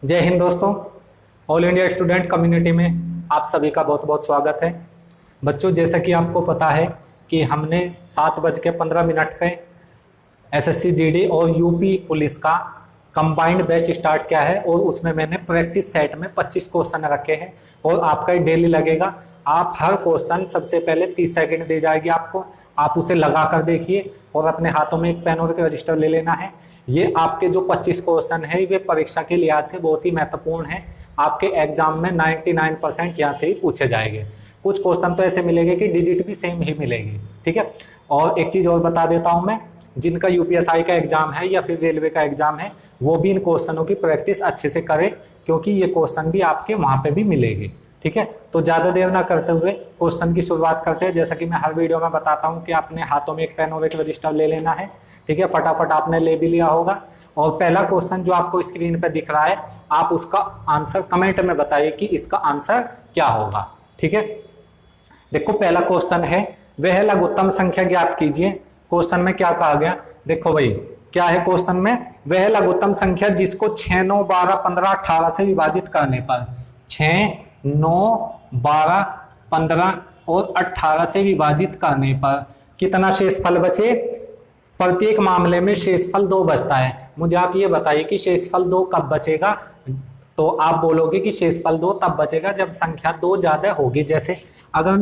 जय हिंद दोस्तों। All India student community में आप सभी का बहुत बहुत स्वागत है। बच्चों, जैसा कि आपको पता है कि हमने 7:15 पे एसएससी जीडी और यूपी पुलिस का कंबाइंड बैच स्टार्ट किया है और उसमें मैंने प्रैक्टिस सेट में 25 क्वेश्चन रखे हैं और आपका डेली लगेगा। आप हर क्वेश्चन सबसे पहले 30 सेकंड दी जाएगी आपको, आप उसे लगा कर देखिए और अपने हाथों में एक पेन और एक रजिस्टर ले लेना है। ये आपके जो 25 क्वेश्चन है वे परीक्षा के लिहाज से बहुत ही महत्वपूर्ण है। आपके एग्जाम में 99% यहाँ से ही पूछे जाएंगे। कुछ क्वेश्चन तो ऐसे मिलेंगे कि डिजिट भी सेम ही मिलेगी, ठीक है। और एक चीज़ और बता देता हूँ मैं, जिनका यूपीएसआई का एग्जाम है या फिर रेलवे का एग्जाम है वो भी इन क्वेश्चनों की प्रैक्टिस अच्छे से करें, क्योंकि ये क्वेश्चन भी आपके वहाँ पे भी मिलेंगे, ठीक है। तो ज़्यादा देर ना करते हुए क्वेश्चन की शुरुआत करते हैं। जैसा कि मैं हर वीडियो में बताता हूँ कि आपने हाथों में एक पेन और एक रजिस्टर ले लेना है, ठीक है। फटाफट आपने ले भी लिया होगा। और पहला क्वेश्चन जो आपको स्क्रीन पे दिख रहा है, आप उसका आंसर कमेंट में बताइए कि इसका आंसर क्या होगा, ठीक है। देखो, पहला क्वेश्चन है वह लघुत्तम संख्या ज्ञात कीजिए। क्वेश्चन में क्या कहा गया, देखो भाई क्या है क्वेश्चन में, वह लघुत्तम संख्या जिसको 6, 9, 12, 15, 18 से विभाजित करने पर 6, 9, 12, 15 और 18 से विभाजित करने पर कितना शेषफल बचे। प्रत्येक मामले में शेषफल 2 बचता है। मुझे आप ये बताइए कि शेषफल 2 कब बचेगा। तो आप बोलोगे कि शेषफल 2 तब बचेगा जब संख्या 2 ज्यादा होगी। जैसे अगर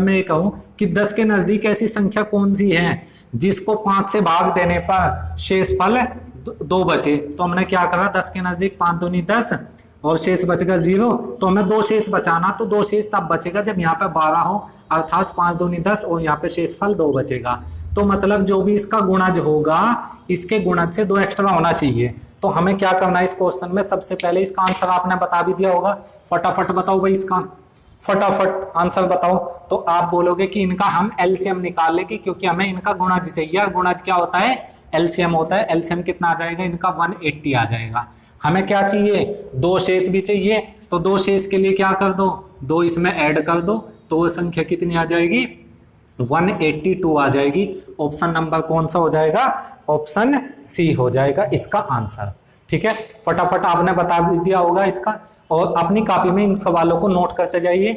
मैं कहूं कि 10 के नजदीक ऐसी संख्या कौन सी है जिसको 5 से भाग देने पर शेषफल 2 बचे, तो हमने क्या करा, 10 के नजदीक 5 दूनी 10 और शेष बचेगा 0। तो हमें 2 शेष बचाना, तो 2 शेष तब बचेगा जब यहाँ पे 12 हो, अर्थात 5 दूनी 10 और यहाँ पे शेषफल 2 बचेगा। तो मतलब जो भी इसका गुणज होगा इसके गुणज से 2 एक्स्ट्रा होना चाहिए। तो हमें क्या करना है इस क्वेश्चन में, सबसे पहले इसका आंसर आपने बता भी दिया होगा। फटाफट बताओ भाई, इसका फटाफट आंसर बताओ। तो आप बोलोगे कि इनका हम एलसीएम निकाल लेंगे, क्योंकि हमें इनका गुणज चाहिए। गुणज क्या होता है, एलसीएम होता है। एलसीएम कितना आ जाएगा, इनका 180 आ जाएगा। हमें क्या चाहिए, 2 शेष भी चाहिए। तो 2 शेष के लिए क्या कर दो, 2 इसमें ऐड कर दो, तो वो संख्या कितनी आ जाएगी, 182 आ जाएगी। ऑप्शन नंबर कौन सा हो जाएगा, ऑप्शन सी हो जाएगा इसका आंसर, ठीक है। फटाफट आपने बता दिया होगा इसका, और अपनी कॉपी में इन सवालों को नोट करते जाइए,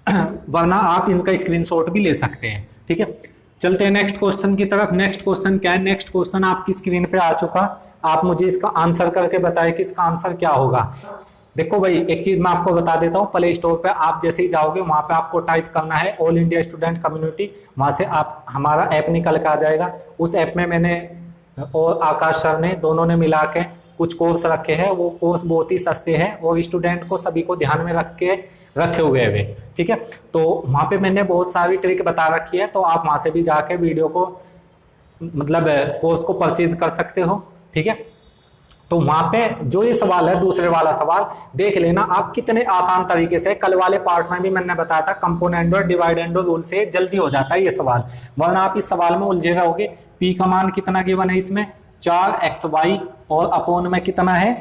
वरना आप इनका स्क्रीनशॉट भी ले सकते हैं, ठीक है। चलते हैं नेक्स्ट क्वेश्चन की तरफ। नेक्स्ट क्वेश्चन क्या है, नेक्स्ट क्वेश्चन आपकी स्क्रीन पे आ चुका। आप मुझे इसका आंसर करके बताएं कि इसका आंसर क्या होगा। देखो भाई, एक चीज मैं आपको बता देता हूँ, प्ले स्टोर पे आप जैसे ही जाओगे वहां पे आपको टाइप करना है ऑल इंडिया स्टूडेंट कम्युनिटी, वहां से आप हमारा ऐप निकल के आ जाएगा। उस ऐप में मैंने और आकाश सर ने दोनों ने मिला के कुछ कोर्स रखे हैं। वो कोर्स बहुत ही सस्ते हैं और स्टूडेंट को सभी को ध्यान में रखे हुए हैं, ठीक है। तो वहाँ पे मैंने बहुत सारी ट्रिक बता रखी है, तो आप वहाँ से भी जाके वीडियो को मतलब कोर्स को परचेज कर सकते हो, ठीक है। तो वहाँ पे जो ये सवाल है, दूसरे वाला सवाल देख लेना आप कितने आसान तरीके से। कल वाले पार्ट में भी मैंने बताया था, कंपोनेंट और डिवाइडेंड और रूल से जल्दी हो जाता है ये सवाल, वरना आप इस सवाल में उलझे रहोगे। पी का मान कितना गिवन है इसमें, 4xy और अपोन में कितना है,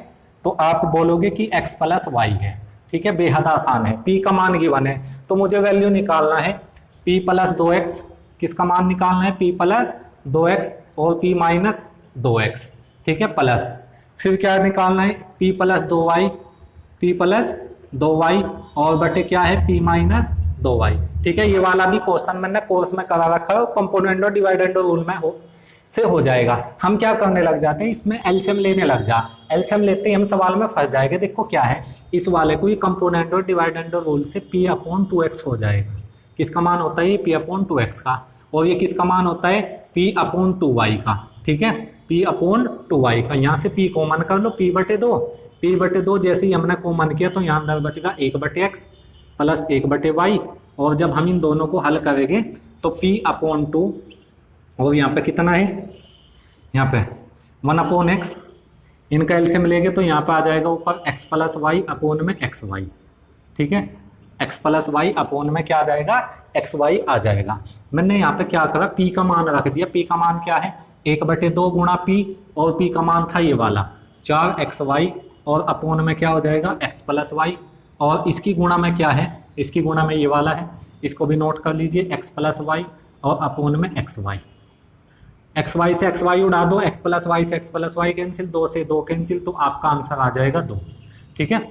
तो आप बोलोगे कि x प्लस वाई है, ठीक है। बेहद आसान है। p का मान गिवन है तो मुझे वैल्यू निकालना है p प्लस 2x, किसका मान निकालना है, p प्लस 2x और p माइनस 2x, ठीक है, प्लस फिर क्या निकालना है, p plus 2y, p plus 2y और बटे क्या है, p माइनस 2y, ठीक है। ये वाला भी क्वेश्चन मैंने कोर्स में करा रखा है, कंपोनेंट और डिवाइडेंड रूल में हो जाएगा। हम क्या करने लग जाते हैं, इसमें एलसीएम लेने लग जा। एलसीएम लेते ही हम सवाल में फंस जाएंगे। देखो क्या है, इस वाले को ये कंपोनेंट और डिवाइडेंड रूल से p/2x हो जाएगा। किसका मान होता है, ये p/2x का, और ये किसका मान होता है, p/2y का, ठीक है, p/2y का। यहाँ से p कॉमन कर लो, p/2 जैसे ही हमने कॉमन किया तो यहाँ अंदर बचेगा 1/x प्लस 1/y, और जब हम इन दोनों को हल करेंगे तो p/2 और यहाँ पे कितना है, यहाँ पे 1/x, इनका एलसीएम लेंगे तो यहाँ पे आ जाएगा ऊपर x प्लस वाई अपोन में xy, ठीक है। x प्लस वाई अपोन में क्या आ जाएगा, xy आ जाएगा। मैंने यहाँ पे क्या करा, p का मान रख दिया। p का मान क्या है, 1/2 गुणा p, और p का मान था ये वाला 4xy और अपोन में क्या हो जाएगा, x प्लस वाई, और इसकी गुणा में क्या है, इसकी गुणा में ये वाला है, इसको भी नोट कर लीजिए, x प्लस वाई और अपोन में xy, एक्स वाई से एक्स वाई उड़ा दो, एक्स प्लस वाई से एक्स प्लस वाई कैंसिल, 2 से 2 कैंसिल, तो आपका आंसर आ जाएगा 2। ठीक है,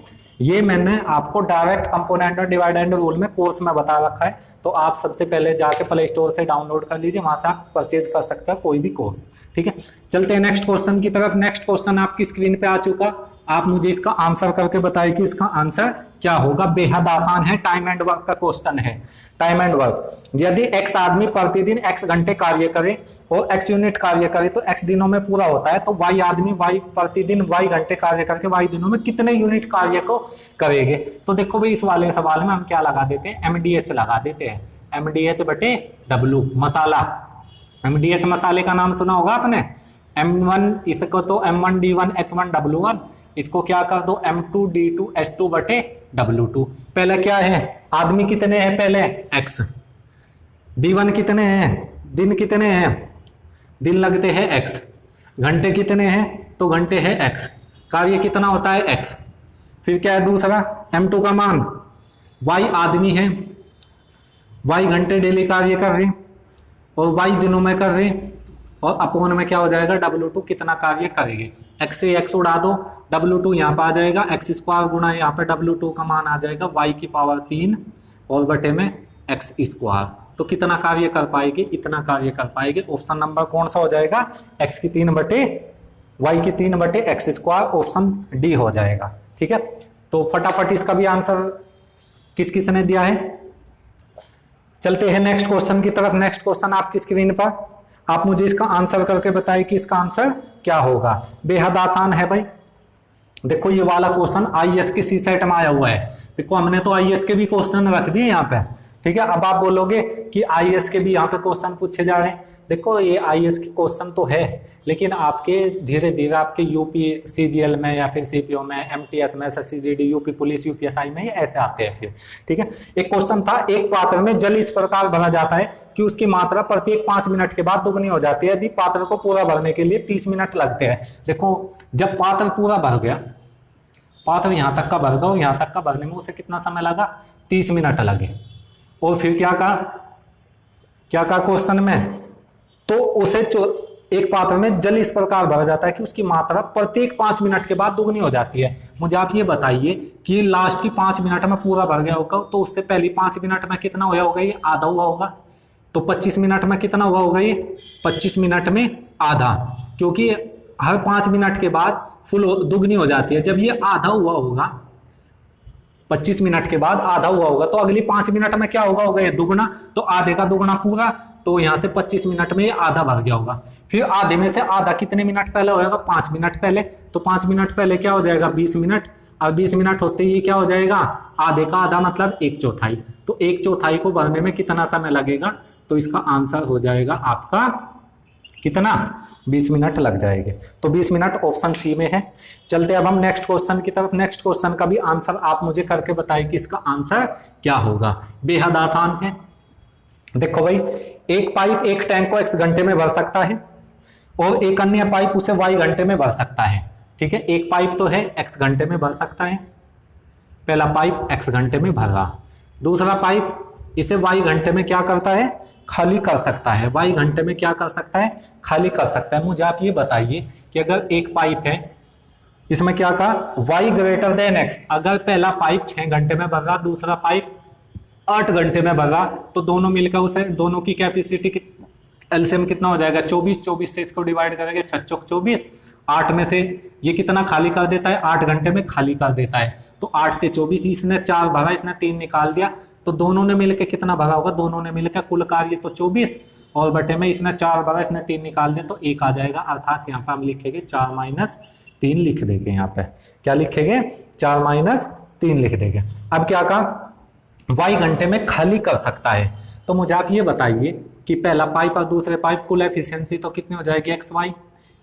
ये मैंने आपको डायरेक्ट कंपोनेंट और डिवाइड एंड रूल में कोर्स में बता रखा है, तो आप सबसे पहले जाके प्ले स्टोर से डाउनलोड कर लीजिए, वहां से आप परचेज कर सकते हैं कोई भी कोर्स। ठीक है, चलते हैं नेक्स्ट क्वेश्चन की तरफ। नेक्स्ट क्वेश्चन आपकी स्क्रीन पे आ चुका, आप मुझे इसका आंसर करके बताइए कि इसका आंसर क्या होगा। बेहद आसान है, टाइम एंड वर्क का क्वेश्चन है। टाइम एंड वर्क, यदि एक्स आदमी प्रतिदिन एक्स घंटे कार्य करे और एक्स यूनिट कार्य करे तो एक्स दिनों में पूरा होता है, तो वाई आदमी वाई प्रतिदिन वाई घंटे कार्य करके वाई दिनों में कितने यूनिट कार्य को करेंगे। तो देखो भाई, इस वाले सवाल में हम क्या लगा देते हैं, एमडीएच लगा देते हैं, एमडीएच बटे डब्ल्यू मसाला। एमडीएच मसाले का नाम सुना होगा आपने, M1 इसको तो M1D1 H1 W1, इसको क्या कर दो M2D2 H2 बटे W2। पहले क्या है, आदमी कितने हैं, पहले X, D1 कितने हैं, दिन कितने हैं, दिन लगते हैं X, घंटे कितने हैं, तो घंटे हैं X, कार्य कितना होता है X। फिर क्या है दूसरा, M2 का मान, Y आदमी है, Y घंटे डेली कार्य कर रहे और Y दिनों में कर रहे, और अपोन में क्या हो जाएगा W2 कितना कार्य करेंगे। X से X उड़ा दो, W2 यहाँ पर आ जाएगा, एक्स स्क्वायर गुणा यहाँ पे W2 का मान आ जाएगा Y की पावर 3 और बटे में एक्स स्क्वायर, तो कितना कार्य कर पाएगी, इतना कार्य कर पाएगी। ऑप्शन नंबर कौन सा हो जाएगा, x की 3 बटे y की 3 बटे एक्स स्क्वायर, ऑप्शन डी हो जाएगा। ठीक है, तो फटाफट इसका भी आंसर किस किस ने दिया है। चलते हैं नेक्स्ट क्वेश्चन की तरफ। नेक्स्ट क्वेश्चन आपकी स्क्रीन पर, आप मुझे इसका आंसर करके बताइए कि इसका आंसर क्या होगा। बेहद आसान है भाई, देखो ये वाला क्वेश्चन आईएएस के सी सेट में आया हुआ है। देखो हमने तो आईएएस के भी क्वेश्चन रख दिए यहाँ पे। ठीक है, अब आप बोलोगे कि आईएएस के भी यहाँ पे क्वेश्चन पूछे जा रहे हैं। देखो ये आईएएस के क्वेश्चन तो है, लेकिन आपके धीरे धीरे आपके यूपी सीजीएल में या फिर सीपीओ में, एमटीएस में, एसएससीजीडी, यूपी पुलिस, यूपीएसआई में ये ऐसे आते हैं फिर। ठीक है, एक क्वेश्चन था, एक पात्र में जल इस प्रकार भरा जाता है कि उसकी मात्रा प्रत्येक 5 मिनट के बाद दुगनी हो जाती है यदि पात्र को पूरा भरने के लिए 30 मिनट लगते हैं। देखो जब पात्र पूरा भर गया, पात्र यहाँ तक का भर गया और यहाँ तक का भरने में उसे कितना समय लगा, 30 मिनट लगे। और फिर क्या कहा क्वेश्चन में, तो उसे एक पात्र में जल इस प्रकार भरा जाता है कि उसकी मात्रा प्रत्येक 5 मिनट के बाद दुगनी हो जाती है। मुझे आप ये बताइए कि लास्ट की 5 मिनट में पूरा भर गया होगा, तो उससे पहली 5 मिनट में कितना हुआ होगा, ये आधा हुआ होगा। तो 25 मिनट में कितना हुआ होगा, ये 25 मिनट में आधा, क्योंकि हर 5 मिनट के बाद फुल दुगनी हो जाती है। जब ये आधा हुआ होगा, 25 मिनट के बाद आधा हुआ होगा, तो अगली 5 मिनट में क्या होगा ये दुगना, तो आधे का दुगना पूरा, तो यहाँ से 25 मिनट में ये आधा भर गया होगा। फिर आधे में से आधा कितने मिनट पहले होगा, 5 मिनट पहले, तो 5 मिनट पहले क्या हो जाएगा, 20 मिनट, और 20 मिनट होते ही क्या हो जाएगा, आधे का आधा मतलब 1/4, तो 1/4 को भरने में कितना समय लगेगा, तो इसका आंसर हो जाएगा आपका कितना, 20 मिनट लग जाएंगे। तो 20 मिनट ऑप्शन सी में है। चलते अब हम नेक्स्ट क्वेश्चन की तरफ। नेक्स्ट क्वेश्चन का भी आंसर आप मुझे करके बताइए कि इसका आंसर क्या होगा। बेहद आसान है। देखो भाई, एक पाइप एक टैंक को x घंटे में भर सकता है और एक अन्य पाइप उसे y घंटे में भर सकता है। ठीक है, एक पाइप तो है x घंटे में भर सकता है, पहला पाइप x घंटे में भर रहा, दूसरा पाइप इसे y घंटे में क्या करता है, खाली कर सकता है। y घंटे में क्या कर सकता है, खाली कर सकता है। मुझे आप ये बताइए कि अगर एक पाइप है, इसमें क्या कहा, y ग्रेटर देन x, अगर पहला पाइप 6 घंटे में भर रहा, दूसरा पाइप 8 घंटे में भर रहा, तो दोनों मिलकर उसे, दोनों की कैपेसिटी एलसीएम कितना हो जाएगा, 24। 24 से इसको डिवाइड करेंगे, 6 चौक 24, 8 में से ये कितना खाली कर देता है, 8 घंटे में खाली कर देता है। तो 8 से 24, इसने 4 भरा, इसने 3 निकाल दिया, तो दोनों ने मिलकर कितना भरा होगा, दोनों ने मिलकर कुल कार्य तो 24 और बटे में इसने 4 भरा, इसने 3 निकाल दिया, तो 1 आ जाएगा। अर्थात यहाँ पे हम लिखेंगे 4 - 3 लिख देंगे। यहाँ पे क्या लिखेंगे, 4 - 3 लिख देंगे। अब क्या कहा, y घंटे में खाली कर सकता है। तो मुझे आप ये बताइए कि पहला पाइप और दूसरे पाइप कुल एफिशिएंसी तो कितनी हो जाएगी, xy।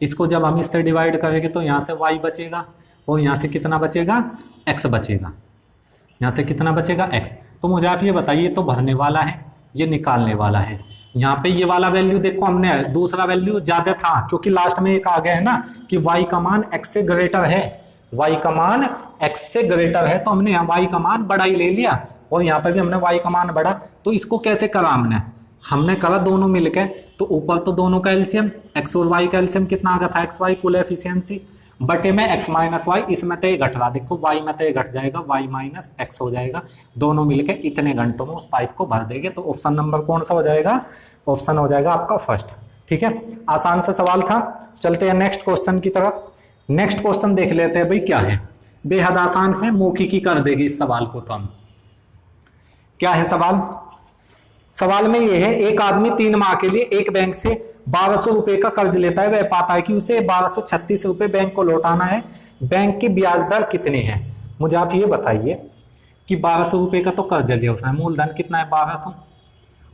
इसको जब हम इससे डिवाइड करेंगे तो यहाँ से y बचेगा और यहाँ से कितना बचेगा, x बचेगा। यहाँ से कितना बचेगा, x। तो मुझे आप ये बताइए, तो भरने वाला है, ये निकालने वाला है। यहाँ पे ये वाला वैल्यू देखो, हमने दूसरा वैल्यू ज्यादा था क्योंकि लास्ट में एक आ गया है ना कि y का मान x से ग्रेटर है, y का मान x से ग्रेटर है, तो हमने यहाँ y का मान बड़ा ही ले लिया और यहाँ पे भी हमने y का मान बड़ा। तो इसको कैसे करा हमने, हमने करा दोनों मिलके, तो ऊपर तो दोनों का एलसीएम, एक्स और वाई का एलसीएम कितना आ गया था, एक्स वाई कुल एफिशिएंसी बटे में एक्स माइनस वाई, इसमें तो ये घट रहा, देखो वाई में तो ये घट जाएगा, वाई माइनस एक्स हो जाएगा, दोनों मिलके इतने घंटों में उस पाइप को भर देंगे। तो ऑप्शन नंबर कौन सा हो जाएगा, ऑप्शन हो जाएगा आपका फर्स्ट। ठीक है, आसान सा सवाल था। चलते हैं नेक्स्ट क्वेश्चन की तरफ। नेक्स्ट क्वेश्चन देख लेते हैं भाई क्या है, बेहद आसान है, मौखिकी कर देगी इस सवाल को। तो हम क्या है सवाल, सवाल में यह है एक आदमी 3 माह के लिए एक बैंक से 1200 रुपए का कर्ज लेता है, वह पाता है कि उसे 1236 रुपए बैंक को लौटाना है, बैंक की ब्याज दर कितनी है। मुझे आप ये बताइए कि 1200 रुपए का तो कर्ज लिया उसने, मूलधन कितना है 1200,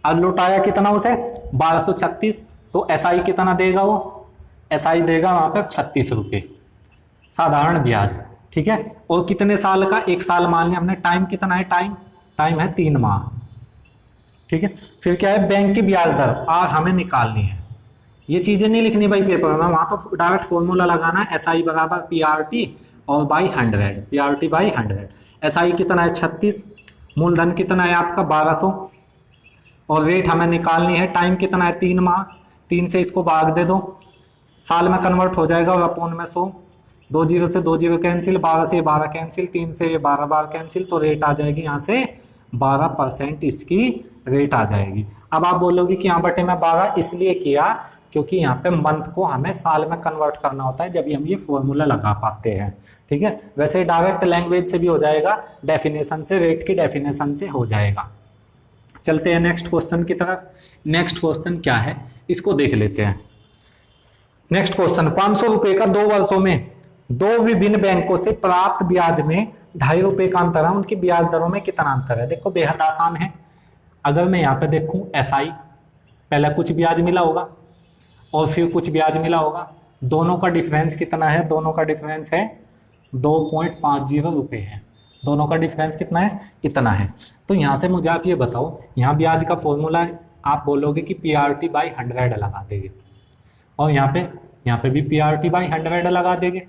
और लौटाया कितना उसे 1236, तो एसआई कितना देगा वो, एसआई देगा वहां पे 36 रुपए साधारण ब्याज। ठीक है, और कितने साल का, 1 साल मान लिया हमने, टाइम कितना है, टाइम है 3 माह। ठीक है, फिर क्या है, बैंक की ब्याज दर और हमें निकालनी है, ये चीजें नहीं लिखनी भाई पेपर में, वहां तो डायरेक्ट फॉर्मूला लगाना है, एसआई बराबर पीआरटी और बाई 100, पीआरटी बाई 100। एसआई कितना है 36, मूलधन कितना है आपका 1200, और रेट हमें निकालनी है, टाइम कितना है 3 माह, 3 से इसको भाग दे दो, साल में कन्वर्ट हो जाएगा, और अपोन में 100, 2 जीरो से 2 जीरो कैंसिल, 12 से 12 कैंसिल, 3 से 12 बार कैंसिल, तो रेट आ जाएगी यहाँ से 12% इसकी रेट आ जाएगी। अब आप बोलोगे कि यहाँ बटे में 12 इसलिए किया क्योंकि यहाँ पे मंथ को हमें साल में कन्वर्ट करना होता है, जब हम ये फॉर्मूला लगा पाते हैं। ठीक है, वैसे डायरेक्ट लैंग्वेज से भी हो जाएगा, डेफिनेशन से, रेट की डेफिनेशन से हो जाएगा। चलते हैं नेक्स्ट क्वेश्चन की तरफ। नेक्स्ट क्वेश्चन क्या है इसको देख लेते हैं। नेक्स्ट क्वेश्चन, 500 रुपए का 2 वर्षों में 2 विभिन्न बैंकों से प्राप्त ब्याज में 2.5 रुपए का अंतर है, उनकी ब्याज दरों में कितना अंतर है। देखो बेहद आसान है, अगर मैं यहाँ पे देखूं एसआई, पहले कुछ ब्याज मिला होगा और फिर कुछ ब्याज मिला होगा, दोनों का डिफरेंस कितना है, दोनों का डिफरेंस है 2.50 रुपए है, दोनों का डिफरेंस कितना है, इतना है। तो यहाँ से मुझे आप ये बताओ, यहाँ ब्याज का फॉर्मूला आप बोलोगे कि पीआरटी बाई 100 लगा देंगे, और यहाँ पे भी पीआरटी बाई 100 लगा देंगे।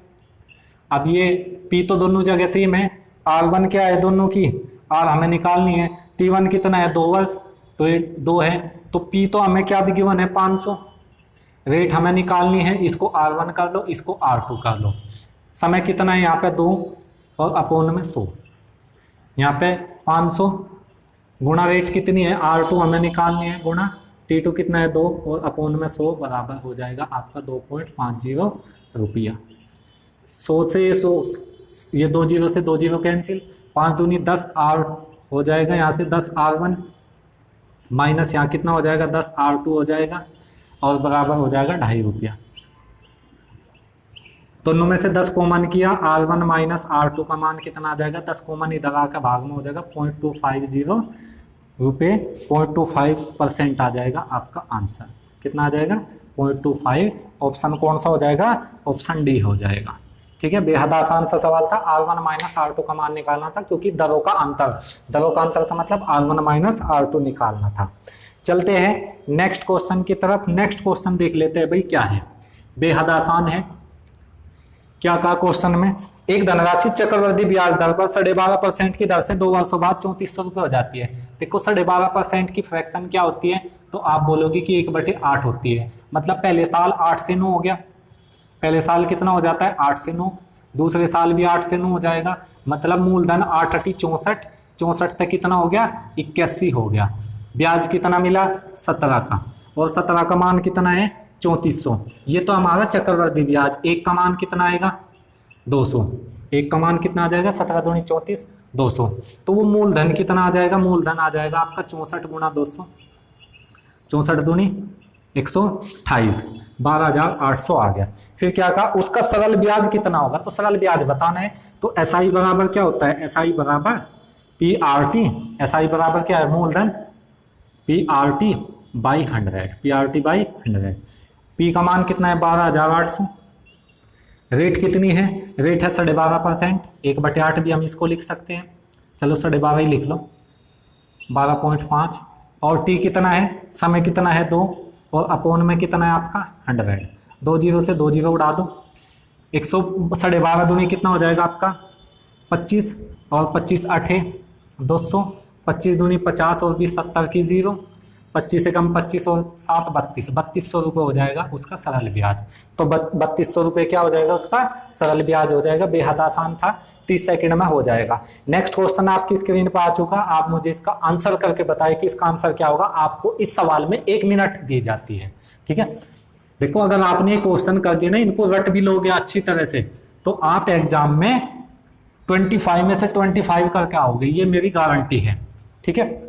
अब ये पी तो दोनों जगह सेम है, R1 क्या है दोनों की, R हमें निकालनी है, T1 कितना है 2 वर्ष, तो ये 2 है, तो P तो हमें क्या गिवन है 500, रेट हमें निकालनी है, इसको R1 कर लो, इसको R2 कर लो, समय कितना है यहाँ पे 2 और अपोन में 100, यहाँ पे 500 गुणा रेट कितनी है R2 हमें निकालनी है, गुणा T2 कितना है 2 और अपोन में 100 बराबर हो जाएगा आपका 2.50 रुपया। 100 से 100, ये 2 जीरो से 2 जीरो कैंसिल, 5 दूनी 10 R हो जाएगा, यहाँ से 10 R1 माइनस यहाँ कितना हो जाएगा 10 R2 हो जाएगा, और बराबर हो जाएगा 2.5 रुपया। दोनों में से 10 कॉमन किया, R1 माइनस R2 का मान कितना आ जाएगा, 10 कॉमन इधर आकर भाग में हो जाएगा 0.250 रुपये, 0.25% आ जाएगा आपका आंसर। कितना आ जाएगा 0.25, ऑप्शन कौन सा हो जाएगा, ऑप्शन डी हो जाएगा। ठीक है, बेहद आसान सा सवाल था, R1 माइनस R2 का मान निकालना था, क्योंकि दरों का अंतर था, मतलब R1 माइनस R2 निकालना था। चलते हैं नेक्स्ट क्वेश्चन की तरफ। नेक्स्ट क्वेश्चन देख लेते हैं भाई क्या है, बेहद आसान है। क्या कहा क्वेश्चन में, एक धनराशि चक्रवृद्धि ब्याज दर पर 12.5% की दर से 2 वर्षों बाद 3400 रुपये हो जाती है। देखो 12.5% की फ्रैक्शन क्या होती है, तो आप बोलोगे कि 1/8 होती है, मतलब पहले साल 8 से 9 हो गया, पहले साल कितना हो जाता है 8 से 9, दूसरे साल भी 8 से 9 हो जाएगा, मतलब मूलधन 8 × 64, 64 तक कितना हो गया 81 हो गया, ब्याज कितना मिला 17 का, और 17 का मान कितना है 3400। ये तो हमारा चक्रवृद्धि ब्याज, एक का मान कितना आएगा 200, एक का मान कितना आ जाएगा 17 दूनी 34, 200। तो वो मूलधन कितना आ जाएगा, मूलधन आ जाएगा आपका 64 × 200, 64 दूनी 128, 12,800 आ गया। फिर क्या कहा, उसका सरल ब्याज कितना होगा, तो सरल ब्याज बताना है, तो एसआई बराबर क्या होता है, एसआई बराबर पीआरटी, एसआई बराबर क्या है मूलधन PRT by 100, PRT by 100। P का मान कितना है 12,800, रेट कितनी है, रेट है 12.5%, 1/8 भी हम इसको लिख सकते हैं, चलो 12.5 ही लिख लो, 12.5, और टी कितना है, समय कितना है 2, और अपोन में कितना है आपका 100, 2 जीरो से 2 जीरो उड़ा दो, 112 दूनी कितना हो जाएगा आपका 25, और 25 8 200, 25 दूनी 50 और 20 70 की 0, 25 से कम 25 और 7 32, 3200 रुपये हो जाएगा उसका सरल ब्याज। तो 3200 रुपये क्या हो जाएगा उसका सरल ब्याज हो जाएगा। बेहद आसान था, 30 सेकंड में हो जाएगा। नेक्स्ट क्वेश्चन आपकी स्क्रीन पर आ चुका, आप मुझे इसका आंसर करके बताएं कि इसका आंसर क्या होगा। आपको इस सवाल में 1 मिनट दी जाती है, ठीक है। देखो अगर आपने क्वेश्चन कर दिया ना, इनको रट भी लोगे अच्छी तरह से, तो आप एग्जाम में 25 में से 25 करके आओगे, ये मेरी गारंटी है, ठीक है।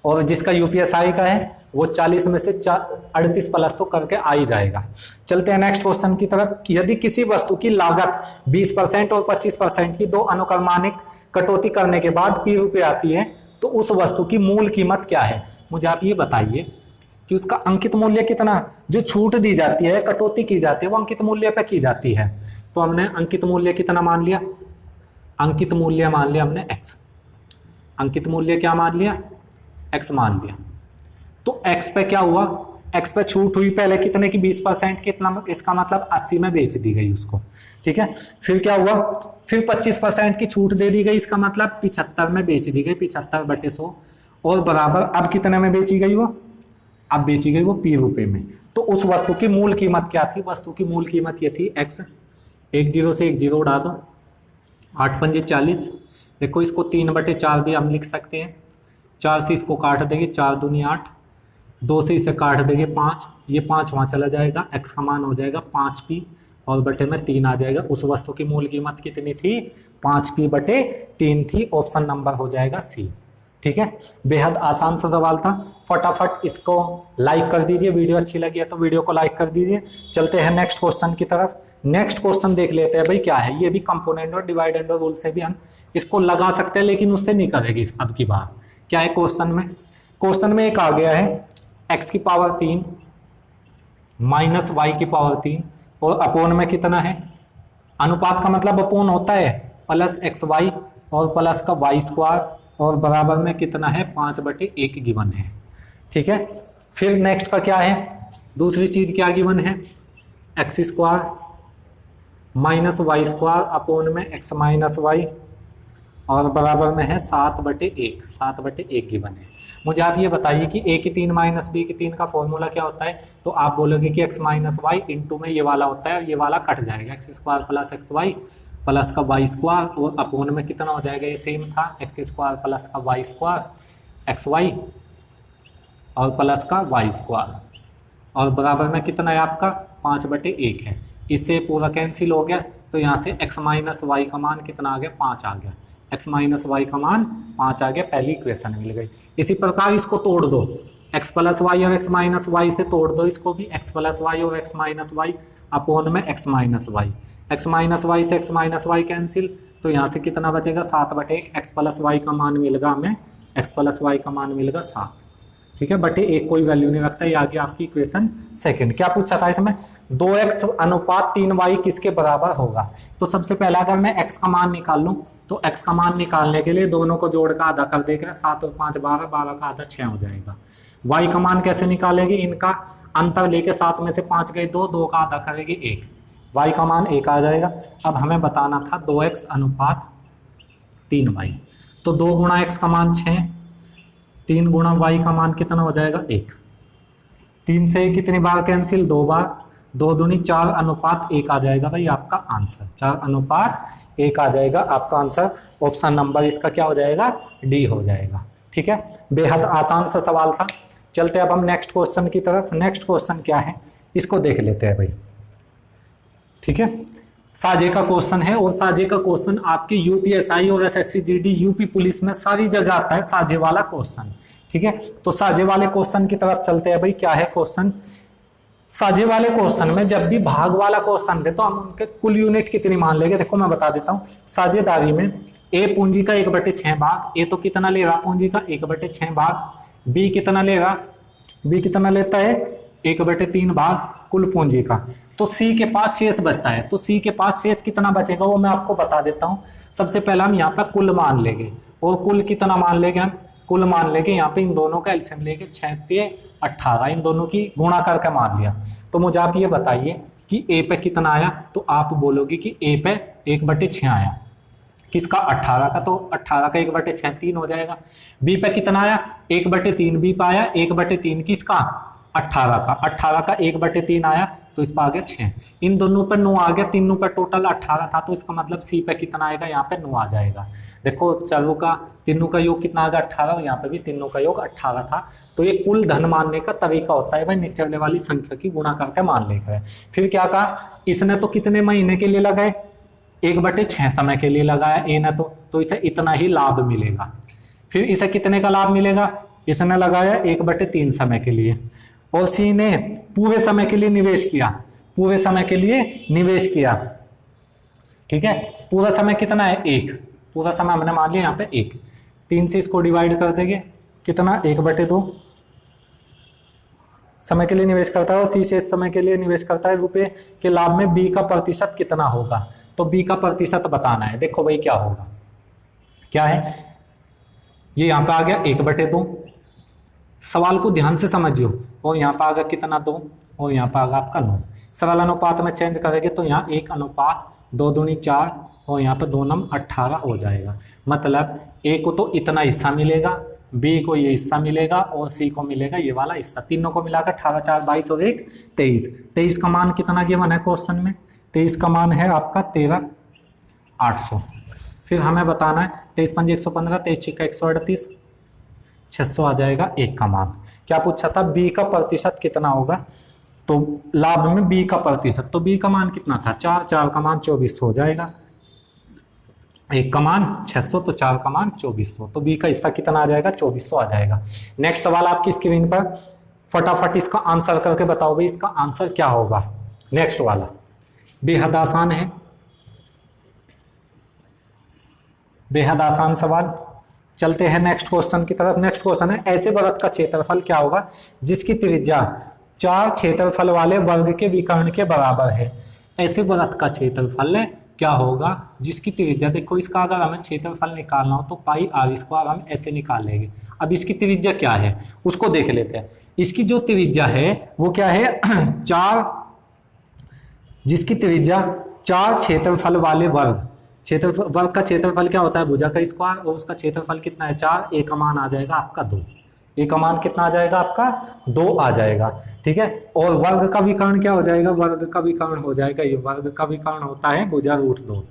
और जिसका यूपीएसआई का है वो 40 में से 38 प्लस तो करके आ ही जाएगा। चलते हैं नेक्स्ट क्वेश्चन की तरफ। यदि किसी वस्तु की लागत 20% और 25% की दो अनुक्रमानिक कटौती करने के बाद P रुपये आती है, तो उस वस्तु की मूल कीमत क्या है। मुझे आप ये बताइए कि उसका अंकित मूल्य कितना, जो छूट दी जाती है, कटौती की जाती है, वो अंकित मूल्य पे की जाती है। तो हमने अंकित मूल्य कितना मान लिया, अंकित मूल्य मान लिया हमने x। अंकित मूल्य क्या मान लिया, x मान लिया। तो x पे क्या हुआ, x पे छूट हुई पहले कितने की, 20% कितना, इसका मतलब 80 में बेच दी गई उसको, ठीक है। फिर क्या हुआ, फिर 25% की छूट दे दी गई, इसका मतलब 75 में बेच दी गई, 75/100, और बराबर अब कितने में बेची गई वो, अब बेची गई वो P रुपये में। तो उस वस्तु की मूल कीमत क्या थी, वस्तु की मूल कीमत ये थी x। 10 से 1 0 उड़ा दो, 8 पंजे 40। देखो इसको 3/4 भी हम लिख सकते हैं, 4 से इसको काट देंगे, 4 दूनी 8, 2 से इसे काट देंगे 5, ये 5 वहाँ चला जाएगा, x का मान हो जाएगा 5p और बटे में 3 आ जाएगा। उस वस्तु की मूल कीमत कितनी थी, 5p/3 थी। ऑप्शन नंबर हो जाएगा सी, ठीक है। बेहद आसान सा सवाल था। फटाफट इसको लाइक कर दीजिए, वीडियो अच्छी लगी है तो वीडियो को लाइक कर दीजिए। चलते हैं नेक्स्ट क्वेश्चन की तरफ। नेक्स्ट क्वेश्चन देख लेते हैं भाई क्या है। ये भी कंपोनेंट और डिवाइड एंड रूल से भी हम इसको लगा सकते हैं, लेकिन उससे नहीं करेगी अब की बार। क्या है क्वेश्चन में, क्वेश्चन में एक आ गया है x की पावर 3 माइनस y की पावर 3 और अपोन में कितना है, अनुपात का मतलब अपोन होता है प्लस xy और प्लस का y² और बराबर में कितना है 5/1 गिवन है, ठीक है। फिर नेक्स्ट का क्या है, दूसरी चीज क्या गिवन है, x² माइनस y² अपोन में x माइनस y और बराबर में है 7/1, 7/1 गिवन है। मुझे आप ये बताइए कि a की 3 माइनस b की 3 का फॉर्मूला क्या होता है। तो आप बोलोगे कि x माइनस वाई इंटू में ये वाला होता है, ये वाला कट जाएगा, x² प्लस xy प्लस का y² और अपोन में कितना हो जाएगा, ये सेम था, x² प्लस का y² xy और प्लस का y² और बराबर में कितना है आपका 5/1 है। इससे पूरा कैंसिल हो गया, तो यहाँ से x माइनस वाई का मान कितना आ गया, 5 आ गया, x माइनस वाई का मान 5 आ गया, पहली इक्वेशन मिल गई। इसी प्रकार इसको तोड़ दो, x प्लस वाई और x माइनस वाई से तोड़ दो इसको भी, x प्लस वाई और x माइनस वाई अपोन में x minus Y, x minus Y से x माइनस वाई कैंसिल, तो यहाँ से कितना बचेगा 7/1, x प्लस वाई का मान मिलेगा हमें, x प्लस वाई का मान मिलेगा 7, ठीक है, बटे 1 कोई वैल्यू नहीं रखता। ये आ गया आपकी इक्वेशन सेकंड। क्या पूछा था इसमें, 2x अनुपात 3y किसके बराबर होगा। तो सबसे पहला अगर मैं x का मान निकाल लूं, तो x का मान निकालने के लिए दोनों को जोड़ का आधा कर देगा, 7 और 5 12, 12 का आधा 6 हो जाएगा। y का मान कैसे निकालेंगे, इनका अंतर लेके 7 में से 5 गए 2, 2 का आधा करेंगे 1, y का मान 1 आ जाएगा। अब हमें बताना था 2x अनुपात 3y, तो 2 गुणा x का मान 6, 3 गुणा y का मान कितना हो जाएगा 1, 3 से कितनी बार कैंसिल, 2 बार, 2 दूनी 4 अनुपात 1 आ जाएगा भाई आपका आंसर, 4 अनुपात 1 आ जाएगा आपका आंसर। ऑप्शन नंबर इसका क्या हो जाएगा, डी हो जाएगा, ठीक है। बेहद आसान सा सवाल था। चलते अब हम नेक्स्ट क्वेश्चन की तरफ। नेक्स्ट क्वेश्चन क्या है इसको देख लेते हैं भाई, ठीक है। साजे का क्वेश्चन है और साजे का क्वेश्चन आपकी यूपीएसआई और एसएससी जीडी यूपी पुलिस में सारी जगह आता है साजे वाला क्वेश्चन, ठीक है। तो साजे वाले क्वेश्चन की तरफ चलते हैं भाई। क्या है क्वेश्चन, साजे वाले क्वेश्चन में जब भी भाग वाला क्वेश्चन है तो हम उनके कुल यूनिट कितनी मान लेंगे। देखो मैं बता देता हूँ, साझेदारी में ए पूंजी का 1/6 भाग, ए तो कितना ले रहा पूंजी का 1/6 भाग, बी कितना ले रहा, बी कितना लेता है 1/3 भाग कुल पूंजी का। तो सी के पास शेष बचता है, तो सी के पास शेष कितना बचेगा वो मैं आपको बता देता हूँ। सबसे पहले हम यहाँ पर कुल मान लेंगे, और कुल कितना मान लेंगे हम, कुल मान लेंगे यहाँ पे इन दोनों का एलसीएम लेके 6 18, इन दोनों की गुणा करके मान लिया। तो मुझे आप ये बताइए कि ए पे कितना आया, तो आप बोलोगे कि ए पे 1/6 आया, किसका 18 का, तो 18 का 1/6 3 हो जाएगा। बी पे कितना आया 1/3 बी पे आया, 1/3 किसका 18 का, 18 का 1/3 आया तो इस पर आ गया 6। इन दोनों पर 9 आ गया, तीनों पर टोटल 18 था, तो इसका मतलब सी पे कितना आएगा यहाँ पे 9 आ जाएगा। देखो चरों का तीनों का योग कितना आ गया 18, और यहाँ पे भी तीनों का योग 18 था। तो ये कुल धन मानने का तरीका होता है भाई, निचले वाली संख्या की गुणा करके मान लेकर। फिर क्या कहा इसने तो कितने महीने के लिए लगाए 1/6 समय के लिए लगाया ए ने, तो इसे इतना ही लाभ मिलेगा। फिर इसे कितने का लाभ मिलेगा, इसने लगाया 1/3 समय के लिए, और सी ने पूरे समय के लिए निवेश किया, पूरे समय के लिए निवेश किया, ठीक है। पूरा समय कितना है 1, पूरा समय हमने मान लिया यहाँ पे 1, 3 से इसको डिवाइड कर देंगे कितना 1/2 समय के लिए निवेश करता है, और सी शेष समय के लिए निवेश करता है। रुपए के लाभ में बी का प्रतिशत कितना होगा, तो बी का प्रतिशत बताना है। देखो भाई क्या होगा, क्या है ये यहाँ पे आ गया 1/2, सवाल को ध्यान से समझियो, और यहाँ पर आ गया कितना 2, और यहाँ पर आ गया आपका 9। सरल अनुपात में चेंज करेंगे तो यहाँ 1:2 दूनी 4, और यहाँ पर 2 नम 18 हो जाएगा। मतलब ए को तो इतना हिस्सा मिलेगा, बी को ये हिस्सा मिलेगा, और सी को मिलेगा ये वाला हिस्सा। तीनों को मिलाकर 18 4 22 और 1 23। 23 का मान कितना गिवन है क्वेश्चन में, 23 का मान है आपका 13,800। फिर हमें बताना है 23 5 115, 23 6 138, 600 आ जाएगा 1 का मान। क्या पूछा था बी का प्रतिशत कितना होगा, तो लाभ में बी का प्रतिशत, तो बी का मान कितना था 4, 4 का मान 2400 हो जाएगा, 1 का मान 600, तो 4 का मान 2400, तो बी का हिस्सा कितना आ जाएगा 2400 आ जाएगा। नेक्स्ट सवाल आपकी स्क्रीन पर, फटाफट इसका आंसर करके बताओ भाई इसका आंसर क्या होगा। नेक्स्ट वाला बेहद आसान है, बेहद आसान सवाल। चलते हैं नेक्स्ट क्वेश्चन की तरफ। नेक्स्ट क्वेश्चन है ऐसे वृत्त का क्षेत्रफल क्या होगा जिसकी त्रिज्या 4 क्षेत्रफल वाले वर्ग के विकर्ण के बराबर है। ऐसे वृत्त का क्षेत्रफल क्या होगा जिसकी त्रिज्या, देखो इसका अगर हमें क्षेत्रफल निकालना हो तो पाई आर स्क्वायर हम ऐसे निकाल लेंगे। अब इसकी त्रिज्या क्या है उसको देख लेते हैं। इसकी जो त्रिज्या है वो क्या है 4, जिसकी त्रिज्या 4 क्षेत्रफल वाले वर्ग, क्षेत्रफल वर्ग का क्षेत्रफल क्या होता है भुजा का स्क्वायर, और उसका क्षेत्रफल कितना है 4, ए का मान आ जाएगा आपका 2, ए का मान कितना आ जाएगा आपका 2 आ जाएगा, ठीक है। और वर्ग का विकर्ण क्या हो जाएगा, वर्ग का विकर्ण हो जाएगा ये, वर्ग का विकर्ण होता है भुजा √2,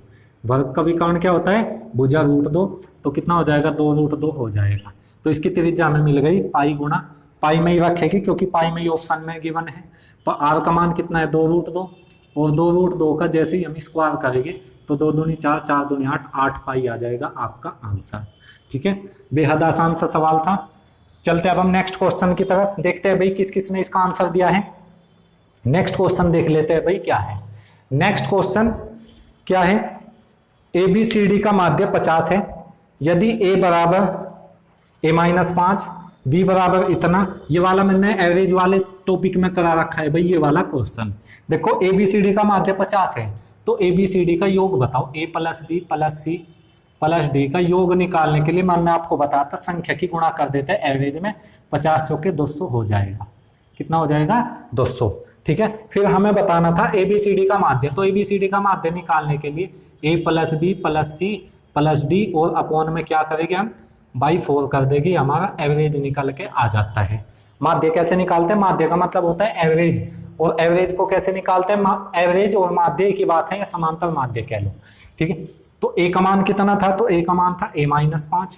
वर्ग का विकर्ण क्या होता है भुजा √2, तो कितना हो जाएगा 2√2 हो जाएगा। तो इसकी त्रिज्या हमें मिल गई पाई गुणा, पाई में ही रखेगी क्योंकि पाई में ही ऑप्शन में गिवन है। पर आर का मान कितना है 2√2, और 2√2 का जैसे ही हम स्क्वायर करेंगे तो 2 दूनी 4, 4 दूनी 8, 8 पाई आ जाएगा आपका आंसर, ठीक है। बेहद आसान सा सवाल था। चलते अब हम नेक्स्ट क्वेश्चन की तरफ, देखते हैं भाई किस किस ने इसका आंसर दिया है। नेक्स्ट क्वेश्चन देख लेते हैं भाई क्या है। नेक्स्ट क्वेश्चन क्या है, ABCD का माध्य 50 है, यदि A बराबर A-5, B बराबर इतना, ये वाला मैंने एवरेज वाले टॉपिक में करा रखा है भाई ये वाला क्वेश्चन। देखो ABCD का माध्य 50 है तो ABCD का योग बताओ, A + B + C + D का योग निकालने के लिए मैंने आपको बताया संख्या की गुणा कर देते हैं एवरेज में, 50 चौके 200 हो जाएगा, कितना हो जाएगा 200, ठीक है। फिर हमें बताना था ABCD का माध्य, तो ABCD का माध्य निकालने के लिए A + B + C + D और अपॉन में क्या करेंगे हम बाई 4 कर देंगे, हमारा एवरेज निकल के आ जाता है। माध्य कैसे निकालते हैं, माध्य का मतलब होता है एवरेज, और एवरेज को कैसे निकालते हैं, एवरेज और माध्य की बात है या समांतर माध्य कह लो, ठीक है। तो A का मान कितना था, तो A का मान था A-5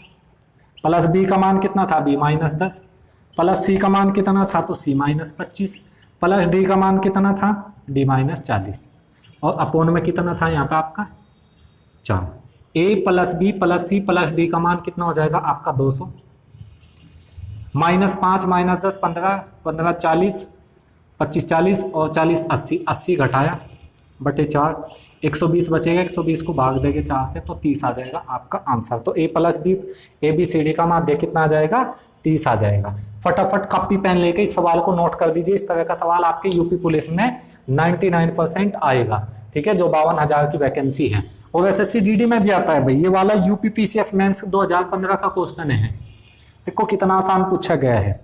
+ B का मान कितना था B-10 + C का मान कितना था तो C-25 + D का मान कितना था D-40, और अपॉन में कितना था यहाँ पे आपका 4। A + B + C + D का मान कितना हो जाएगा आपका 200, -5 -10 15 15 40 25 40 और 40 80, 80 घटाया बटे 4, 120 बचेगा, 120 को भाग देंगे 4 से तो 30 आ जाएगा आपका आंसर। तो A + B ABCD का माध्य कितना आ जाएगा 30 आ जाएगा। फटाफट कॉपी पेन लेके इस सवाल को नोट कर दीजिए, इस तरह का सवाल आपके यूपी पुलिस में 99% आएगा, ठीक है, जो 52,000 की वैकेंसी है। और SSC GD में भी आता है भाई ये वाला, यूपी PCS मेंस 2015 का क्वेश्चन है, देखो कितना आसान पूछा गया है।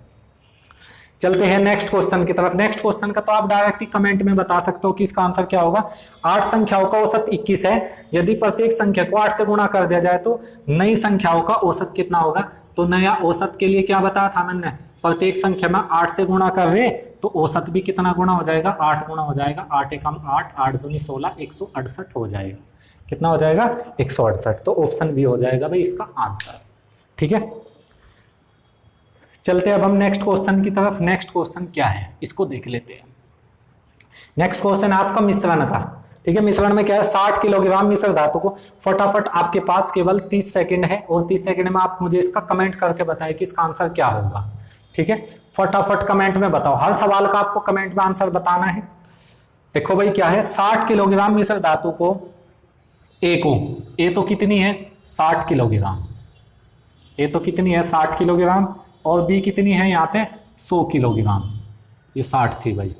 चलते हैं नेक्स्ट क्वेश्चन की तरफ। नेक्स्ट क्वेश्चन का तो आप डायरेक्ट ही कमेंट में बता सकते हो कि इसका आंसर क्या होगा। 8 संख्याओं का औसत 21 है। यदि प्रत्येक संख्या को 8 से गुणा कर दिया जाए तो नई संख्याओं का औसत कितना होगा। तो नया औसत के लिए क्या बताया था मैंने, प्रत्येक संख्या में 8 से गुणा कर रहे तो औसत भी कितना गुना हो जाएगा, 8 गुना हो जाएगा। 8 एकम 8, 8 दूनी 16, 168 हो जाएगा। कितना हो जाएगा, 168। तो ऑप्शन बी हो जाएगा भाई इसका आंसर। ठीक है, चलते अब हम नेक्स्ट क्वेश्चन की तरफ। नेक्स्ट क्वेश्चन क्या है इसको देख लेते हैं। नेक्स्ट क्वेश्चन है आपका मिश्रण का। ठीक है, मिश्रण में क्या है, 60 किलोग्राम मिश्र धातु को, फटाफट आपके पास केवल 30 सेकंड है और 30 सेकंड में आप मुझे इसका कमेंट करके बताएं कि इसका आंसर क्या होगा। ठीक है, फटाफट कमेंट में बताओ। हर सवाल का आपको कमेंट में आंसर बताना है। देखो भाई क्या है, 60 किलोग्राम मिश्र धातु को ए तो कितनी है 60 किलोग्राम, ए तो कितनी है 60 किलोग्राम और बी कितनी है यहाँ पे 100 किलोग्राम। ये 60 थी भाई,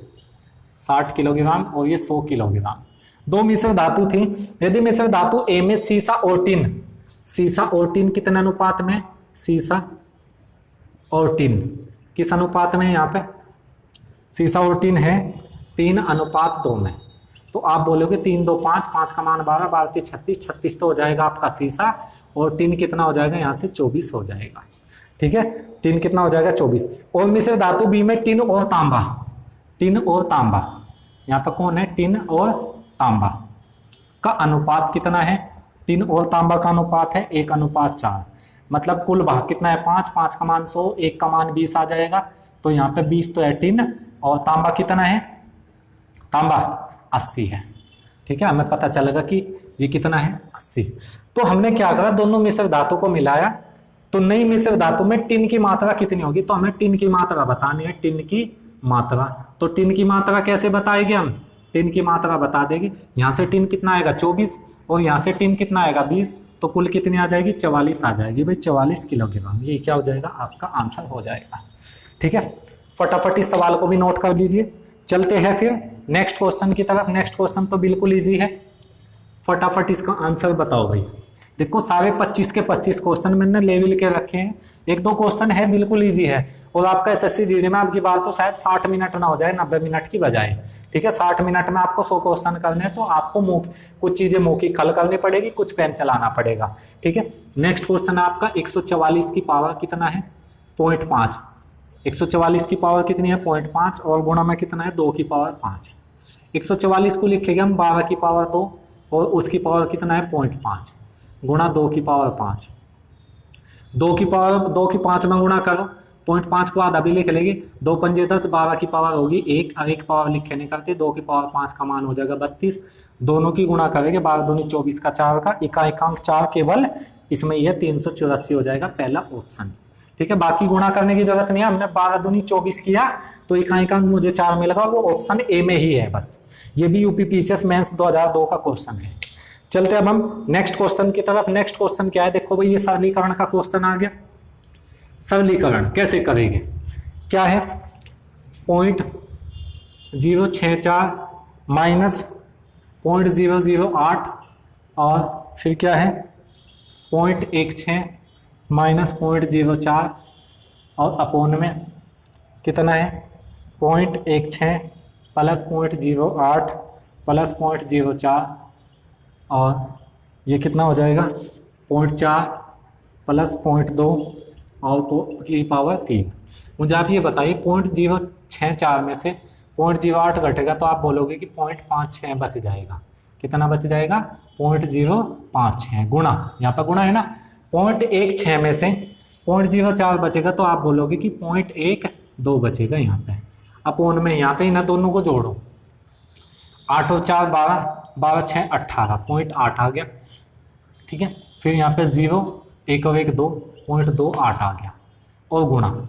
60 किलोग्राम और ये 100 किलोग्राम। दो मिश्र धातु थी। यदि मिश्र धातु ए में सीसा और टिन कितने अनुपात में, सीसा और टिन किस अनुपात में, यहाँ पे सीसा और टिन है 3:2 में। तो आप बोलोगे 3 2 5, 5 का मान 12, 12 3 36, 36 तो हो जाएगा आपका सीसा और टिन कितना हो जाएगा यहाँ से 24 हो जाएगा। ठीक है, टिन कितना हो जाएगा 24। और मिश्र धातु बी में टिन और तांबा, यहाँ पर कौन है, टिन और तांबा का अनुपात कितना है, टिन और तांबा का अनुपात है 1:4। मतलब कुल भाग कितना है 5, 5 का मान 100, 1 का मान 20 आ जाएगा। तो यहाँ पे 20 तो है टिन और तांबा कितना है, तांबा 80 है। ठीक है, हमें पता चलेगा कि ये कितना है 80। तो हमने क्या करा, दोनों मिश्र धातु को मिलाया तो नई मिश्र धातु में टिन की मात्रा कितनी होगी। तो हमें टिन की मात्रा बतानी है, टिन की मात्रा। तो टिन की मात्रा कैसे बताएंगे हम, टिन की मात्रा बता देंगे। यहाँ से टिन कितना आएगा 24 और यहाँ से टिन कितना आएगा 20, तो कुल कितनी आ जाएगी 44 आ जाएगी भाई, 44 किलोग्राम। ये क्या हो जाएगा आपका आंसर हो जाएगा। ठीक है, फटाफट इस सवाल को भी नोट कर लीजिए। चलते हैं फिर नेक्स्ट क्वेश्चन की तरफ। नेक्स्ट क्वेश्चन तो बिल्कुल ईजी है, फटाफट इसका आंसर बताओ भाई। देखो सारे 25 के 25 क्वेश्चन मैंने लेवल के रखे हैं। 1-2 क्वेश्चन है बिल्कुल इजी है और आपका एसएससी जीडी में आपकी बात तो शायद 60 मिनट ना हो जाए 90 मिनट की बजाय। ठीक है, 60 मिनट में आपको 100 क्वेश्चन करने हैं तो आपको कुछ चीजें मौखिक हल करनी पड़ेगी, कुछ पेन चलाना पड़ेगा। ठीक है, नेक्स्ट क्वेश्चन आपका 144 की पावर कितना है 0.5। 144 की पावर कितनी है 0.5 और गुणा में कितना है 2 की पावर 5। 144 को लिखेंगे हम 12 की पावर 2 और उसकी पावर कितना है 0.5 गुणा 2 की पावर 5। 2 की पावर 2 की 5 में गुणा करो, 0.5 को आधा भी लिख लेंगे, 2 पंजे 10, 12 की पावर होगी 1 और 1 पावर लिखे नहीं करते, 2 की पावर 5 का मान हो जाएगा 32। दोनों की गुणा करेंगे 12 दूनी 24 का 4 का एकांक 4 केवल इसमें यह 384 हो जाएगा पहला ऑप्शन। ठीक है, बाकी गुणा करने की जरूरत नहीं है, हमने 12 दूनी 24 किया तो एकांक मुझे 4 मिलेगा, वो ऑप्शन ए में ही है बस। ये भी यूपीपीसीएस मेंस 2002 का क्वेश्चन है। चलते अब हम नेक्स्ट क्वेश्चन की तरफ। नेक्स्ट क्वेश्चन क्या है, देखो भाई ये सरलीकरण का क्वेश्चन आ गया। सरलीकरण कैसे करेंगे, क्या है 0.064 माइनस 0.008 और फिर क्या है 0.16 माइनस 0.04 और अपोन में कितना है 0.16 प्लस 0.08 प्लस 0.04 और ये कितना हो जाएगा 0.4 प्लस 0.2 और की पावर 3। मुझे आप ये बताइए 0.064 में से 0.08 घटेगा तो आप बोलोगे कि 0.56 बच जाएगा। कितना बच जाएगा 0.056 गुणा, यहाँ पर गुणा है ना, 0.16 में से 0.04 बचेगा तो आप बोलोगे कि 0.12 बचेगा यहाँ पे। अपोन में यहाँ पे इन दोनों को जोड़ो, 8 और 4 12, 12 6 18, 0.8 आ गया। ठीक है, फिर यहाँ पे 0 1 और 1 2, 0.28 आ गया और गुणा,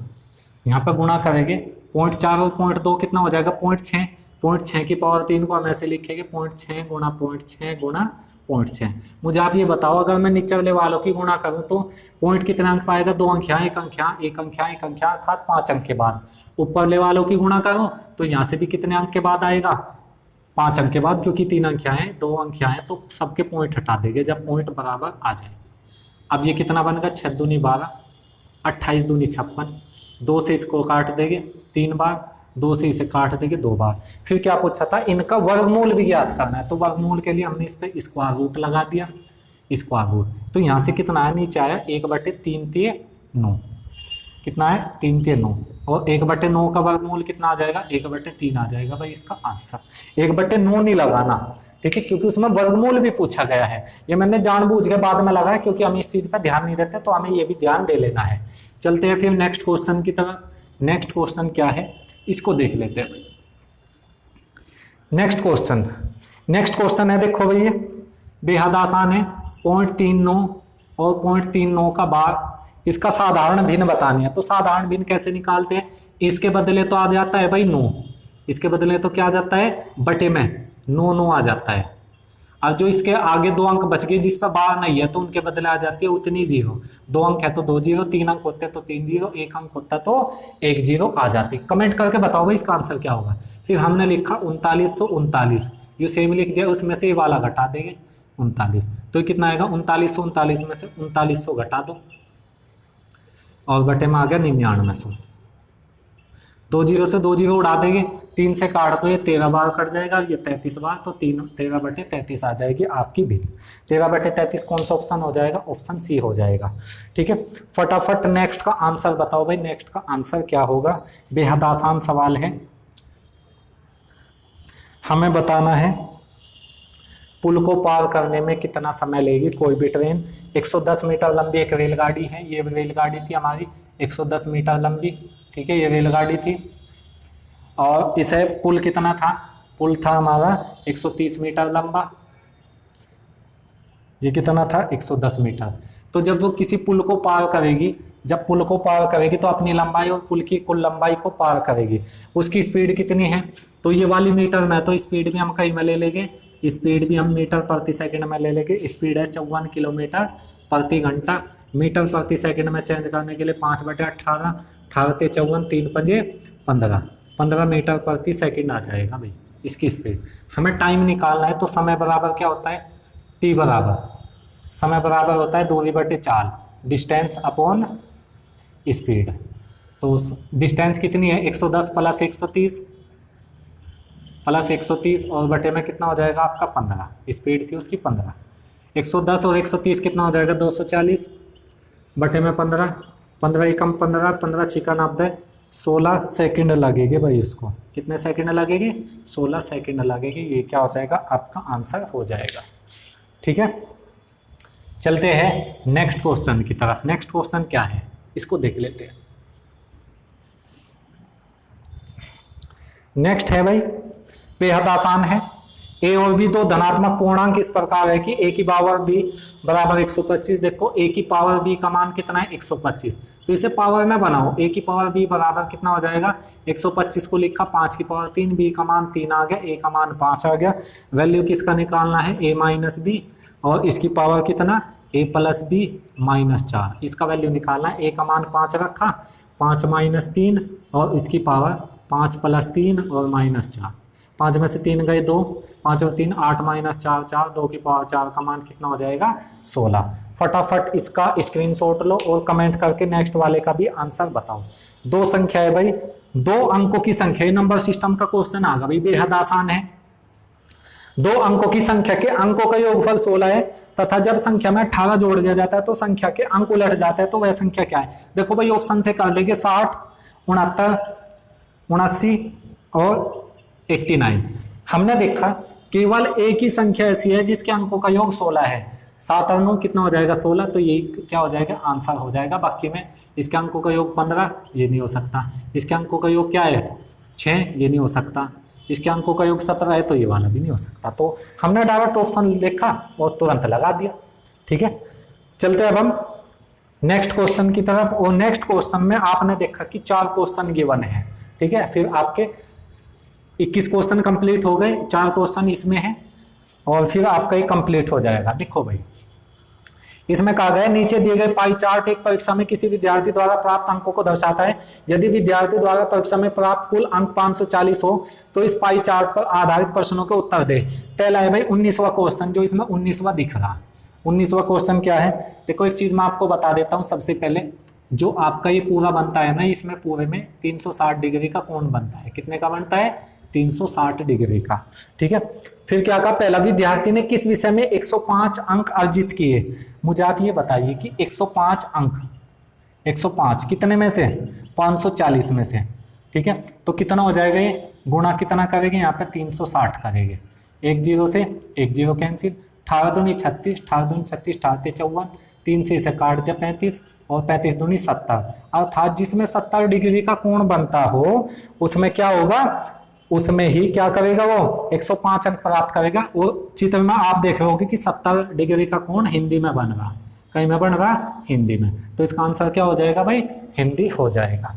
यहाँ पे गुणा करेंगे 0.4 और 0.2 कितना हो जाएगा 0.6, 0.6 की पावर 3 को हम ऐसे लिखेंगे 0.6 गुणा 0.6 गुणा 0.6। मुझे आप ये बताओ अगर मैं नीचे वाले वालों की गुणा करूँ तो पॉइंट कितने अंक पाएगा, 2 अंक यहाँ, 1 अंक यहाँ, 1 अंक यहाँ, 1 अंक यहाँ, अर्थात 5 अंक के बाद। ऊपरले वालों की गुणा करो तो यहाँ से भी कितने अंक के बाद आएगा 5 अंक के बाद, क्योंकि 3 अंक यहाँ है 2 अंक यहाँ है तो सबके पॉइंट हटा देंगे जब पॉइंट बराबर आ जाए। अब ये कितना बनेगा 6 दूनी 12, 28 दूनी 56, 2 से इसको काट देंगे 3 बार, 2 से इसे काट देंगे 2 बार। फिर क्या पूछा था, इनका वर्गमूल भी ज्ञात करना है। तो वर्गमूल के लिए हमने इस पे स्क्वायर रूट लगा दिया, स्क्वायर रूट। तो यहाँ से कितना आया, नीचे आया 1/3 कितना है 3/9, और 1/9 का वर्गमूल कितना आ जाएगा 1/3 आ जाएगा भाई इसका आंसर। 1/9 नहीं लगाना, ठीक है, क्योंकि उसमें वर्गमूल भी पूछा गया है। ये मैंने जानबूझ के बाद में लगाया क्योंकि हम इस चीज पर ध्यान नहीं देते, तो हमें ये भी ध्यान दे लेना है। चलते हैं फिर नेक्स्ट क्वेश्चन की तरफ। नेक्स्ट क्वेश्चन क्या है इसको देख लेते हैं। नेक्स्ट क्वेश्चन है, देखो भैया बेहद आसान है। 0.39 और 0.39 का बार, इसका साधारण भिन्न बतानी है। तो साधारण भिन्न कैसे निकालते हैं, इसके बदले तो आ जाता है भाई 9, इसके बदले तो क्या आ जाता है बटे में 9 आ जाता है। और जो इसके आगे 2 अंक बच गए जिस पर बार नहीं है तो उनके बदले आ जाती है उतनी 0। 2 अंक है तो 2 0, 3 अंक होते हैं तो 3 0, 1 अंक होता तो 1 0 आ जाती। कमेंट करके बताओ भाई इसका आंसर क्या होगा। फिर हमने लिखा 3939, ये सेम लिख दिया, उसमें से ये वाला घटा देंगे 39, तो कितना आएगा 3939 में से 3900 घटा दो और बटे में आ गया 9900। 2 0 से 2 0 उड़ा देंगे, 3 से काट दो, ये 13 बार कट जाएगा, ये 33 बार, तो 13/33 आ जाएगी आपकी भिन्न। 13/33 कौन सा ऑप्शन हो जाएगा, ऑप्शन सी हो जाएगा। ठीक है, फटाफट नेक्स्ट का आंसर बताओ भाई, नेक्स्ट का आंसर क्या होगा। बेहद आसान सवाल है, हमें बताना है पुल को पार करने में कितना समय लेगी कोई भी ट्रेन। 110 मीटर लंबी एक रेलगाड़ी है, ये रेलगाड़ी थी हमारी 110 मीटर लंबी, ठीक है, ये रेलगाड़ी थी। और इसे पुल कितना था, पुल था हमारा 130 मीटर लंबा, ये कितना था 110 मीटर। तो जब वो किसी पुल को पार करेगी, जब पुल को पार करेगी तो अपनी लंबाई और पुल की कुल लंबाई को पार करेगी। उसकी स्पीड कितनी है, तो ये वाली मीटर में, तो स्पीड भी हम कहीं में ले लेंगे, स्पीड भी हम मीटर प्रति सेकंड में ले लेंगे। स्पीड है 54 किलोमीटर प्रति घंटा। मीटर प्रति सेकंड में चेंज करने के लिए 5/18, 18 54, 3 5 15, 15 मीटर प्रति सेकंड आ जाएगा भाई इसकी स्पीड। हमें टाइम निकालना है, तो समय बराबर क्या होता है, टी बराबर, समय बराबर होता है दूरी बटे 4, डिस्टेंस अपॉन स्पीड। तो डिस्टेंस कितनी है 110 प्लस 130 और बटे में कितना हो जाएगा आपका 15, स्पीड थी उसकी 15। 110 और 130 कितना हो जाएगा 240 बटे में 15, 15 एकम 15, 15 छिका 90, 16 सेकंड लगेंगे भाई इसको। कितने सेकंड लगेंगे 16 सेकंड लगेंगे। ये क्या हो जाएगा आपका आंसर हो जाएगा। ठीक है, चलते हैं नेक्स्ट क्वेश्चन की तरफ। नेक्स्ट क्वेश्चन क्या है इसको देख लेते हैं। नेक्स्ट है भाई बेहद आसान है। ए और बी दो धनात्मक पूर्णांक इस प्रकार है कि ए की पावर बी बराबर 125। देखो ए की पावर बी का मान कितना है 125, तो इसे पावर में बनाओ। ए की पावर बी बराबर कितना हो जाएगा 125 को लिखा 5 की पावर 3, बी का मान 3 आ गया, ए का मान 5 आ गया। वैल्यू किसका निकालना है ए माइनस बी, और इसकी पावर कितना ए प्लस बी माइनस 4, इसका वैल्यू निकालना है। ए का मान 5 रखा, 5 माइनस 3 और इसकी पावर 5 प्लस 3 और माइनस 4। 5 में से 3 गए 2, 5 और 3 8 माइनस 4 4, 2 की पावर 4 का मान कितना हो जाएगा 16। फटाफट इसका स्क्रीनशॉट लो और कमेंट करके नेक्स्ट वाले का भी आंसर बताओ। दो संख्या है भाई, 2 अंकों की संख्या, नंबर सिस्टम का क्वेश्चन आगा भाई, बेहद आसान है। 2 अंकों की संख्या के अंकों का योगफल 16 है तथा जब संख्या में 18 जोड़ दिया जाता है तो संख्या के अंक उलट जाते हैं, तो वह संख्या क्या है। देखो भाई ऑप्शन से कर लेंगे 60, 69, 79 और 89। हमने देखा केवल एक ही संख्या ऐसी है जिसके अंकों का योग 16 है। 7 और 9 कितना हो जाएगा 16, तो ये क्या हो जाएगा आंसर हो जाएगा। बाकी में इसके अंकों का योग 15, ये नहीं हो सकता। इसके अंकों का योग क्या है 6, ये नहीं हो सकता। इसके अंकों का योग 17 है, तो ये वाला भी नहीं हो सकता। तो हमने डायरेक्ट ऑप्शन लिखा और तुरंत लगा दिया। ठीक है, चलते अब हम नेक्स्ट क्वेश्चन की तरफ। और नेक्स्ट क्वेश्चन में आपने देखा कि 4 क्वेश्चन गिवन है। ठीक है, फिर आपके 21 क्वेश्चन कंप्लीट हो गए, 4 क्वेश्चन इसमें हैं और फिर आपका ये कंप्लीट हो जाएगा। देखो भाई इसमें कहा गया नीचे दिए गए पाई चार्ट एक परीक्षा में किसी विद्यार्थी द्वारा प्राप्त अंकों को दर्शाता है। यदि विद्यार्थी द्वारा परीक्षा में प्राप्त कुल अंक 540 हो तो इस पाई चार्ट पर आधारित प्रश्नों के उत्तर दे। पहला है भाई 19वां क्वेश्चन, जो इसमें 19वां दिख रहा। 19वां क्वेश्चन क्या है, देखो एक चीज मैं आपको बता देता हूं सबसे पहले जो आपका ये पूरा बनता है ना, इसमें पूरे में 360 डिग्री का कोण बनता है। कितने का बनता है? 360 डिग्री का। ठीक है, फिर क्या कहा, पहला विद्यार्थी ने किस विषय में 105 अंक अर्जित किए। मुझे आप ये बताइए कि 105 अंक, 105 कितने में से? 540 में से। ठीक है, तो कितना हो जाएगा ये? गुणा कितना करेंगे यहाँ पे? 360 करेंगे। एक जीरो से एक जीरो कैंसिल, 18 दूनी 36, 18 दूनी 36, 18 54, 3 से इसे काट दिया 35 और 35 दूनी 70। अर्थात जिसमें 70 डिग्री का कोण बनता हो उसमें क्या होगा, उसमें ही क्या करेगा वो 105 अंक प्राप्त करेगा। वो चित्र में आप देख रहे होगे कि 70 डिग्री का कोण हिंदी में बन रहा, कहीं में बन रहा? हिंदी में। तो इसका आंसर क्या हो जाएगा भाई? हिंदी हो जाएगा।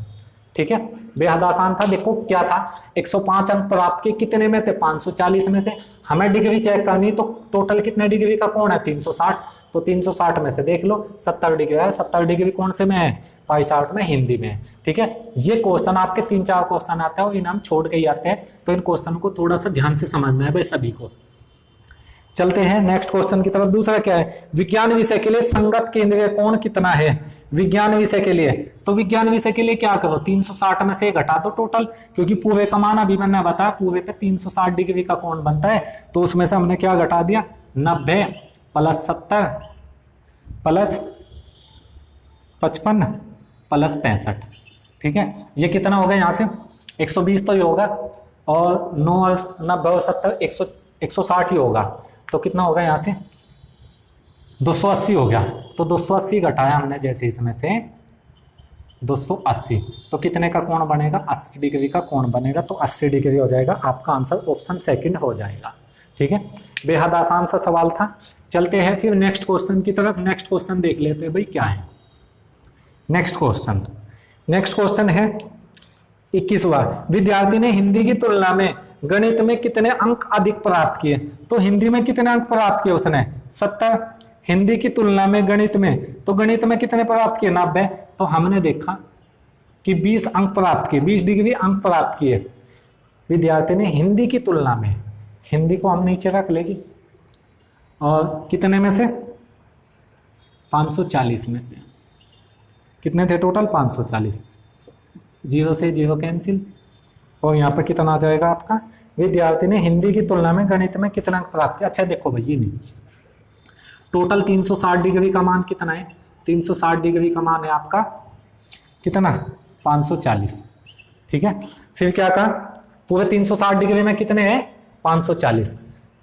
ठीक है, बेहद आसान था। देखो क्या था, 105 अंक प्राप्त किए, कितने में थे? 540 में से। हमें डिग्री चेक करनी, तो टोटल कितने डिग्री का कोण है? 360। तो 360 में से देख लो 70 डिग्री है। 70 डिग्री कौन से में है? पाई चार्ट में, हिंदी में है। ठीक है, ये क्वेश्चन आपके 3-4 क्वेश्चन आते हैं और इन्हें हम छोड़ के ही आते हैं, तो इन क्वेश्चन को थोड़ा सा ध्यान से समझना है भाई सभी को। चलते हैं नेक्स्ट क्वेश्चन की तरफ। दूसरा क्या है, विज्ञान विषय के लिए संगत केंद्रीय कोण कितना है? विज्ञान विषय के लिए, तो विज्ञान विषय के लिए क्या करो, 360 में से घटा दो टोटल, क्योंकि पूरे का मान अभी मैंने बताया पूरे पे 360 डिग्री का कोण बनता है, तो उसमें से हमने क्या घटा दिया? 90 प्लस 70 प्लस 55 प्लस 65। ठीक है, ये कितना होगा यहाँ से? 120 तो ही होगा, और 9 90 और 70 160 ही होगा, तो कितना होगा यहाँ से? 280 हो गया। तो 280 घटाया हमने जैसे इसमें से 280, तो कितने का कोण बनेगा? 80 डिग्री का कोण बनेगा। तो 80 डिग्री हो जाएगा आपका आंसर, ऑप्शन सेकंड हो जाएगा। ठीक है, बेहद आसान सा सवाल था। चलते हैं फिर नेक्स्ट क्वेश्चन की तरफ। नेक्स्ट क्वेश्चन देख लेते हैं भाई क्या है। नेक्स्ट क्वेश्चन है 21वां, विद्यार्थी ने हिंदी की तुलना में गणित में कितने अंक अधिक प्राप्त किए? तो हिंदी में कितने अंक प्राप्त किए उसने? 70। हिंदी की तुलना में गणित में, तो गणित में कितने प्राप्त किए? 90। तो हमने देखा कि 20 अंक प्राप्त किए, 20 डिग्री अंक प्राप्त किए विद्यार्थी ने हिंदी की तुलना में। हिंदी को हम नीचे रख लेगी, और कितने में से? 540 में से। कितने थे टोटल? 540। जीरो से जीरो कैंसिल, और यहाँ पर कितना आ जाएगा आपका? विद्यार्थी ने हिंदी की तुलना में गणित में कितना अंक प्राप्त किया? अच्छा देखो भाई, ये नहीं, टोटल 360 डिग्री का मान कितना है? 360 डिग्री का मान है आपका कितना? 540। ठीक है, फिर क्या कहा, पूरे 360 डिग्री में कितने हैं? 540।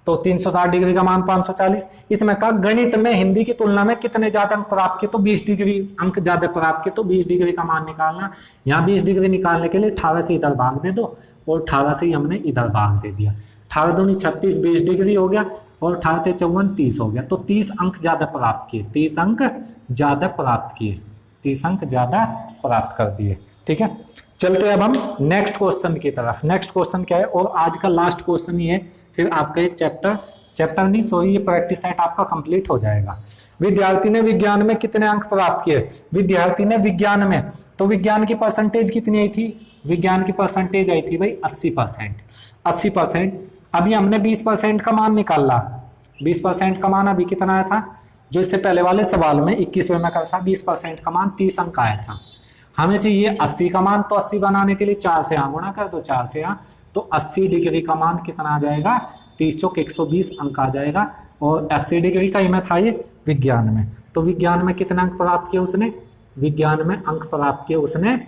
तो 360 डिग्री का मान 540। इसमें कहा गणित में हिंदी की तुलना में कितने ज्यादा अंक प्राप्त किए? तो 20 डिग्री अंक ज्यादा प्राप्त किए, तो 20 डिग्री का मान निकालना। यहाँ 20 डिग्री निकालने के लिए 18 से इधर भाग दे दो, और 18 से ही हमने इधर भाग दे दिया। 18 दूनी 36 20 डिग्री हो गया, और 18 ते 54 30 हो गया। तो 30 अंक ज्यादा प्राप्त किए, 30 अंक ज्यादा प्राप्त किए, 30 अंक ज्यादा प्राप्त कर दिए। ठीक है, चलते अब हम नेक्स्ट क्वेश्चन की तरफ। नेक्स्ट क्वेश्चन क्या है, और आज का लास्ट क्वेश्चन ही है, फिर आपका ये चैप्टर नहीं सॉरी ये प्रैक्टिस सेट आपका कंप्लीट हो जाएगा। विद्यार्थी ने विज्ञान में कितने अंक प्राप्त किए? विद्यार्थी ने विज्ञान में, तो विज्ञान की परसेंटेज कितनी आई थी? विज्ञान की परसेंटेज आई थी भाई 80%। 80%। अभी हमने 20% का मान निकाला। 20% का मान अभी कितना आया था? जो इससे पहले वाले सवाल में 21वें में करता, 20% का मान 30 अंक आया था। हमें चाहिए 80 का मान, तो 80 बनाने के लिए 4 से यहाँ गुणा कर दो, 4 से यहाँ, तो 80 डिग्री का मान कितना आ जाएगा? 30 चौक 120 अंक आ जाएगा। और 80 डिग्री का ही में था ये विज्ञान में। तो विज्ञान में कितने अंक प्राप्त किए उसने? विज्ञान में अंक प्राप्त किए उसने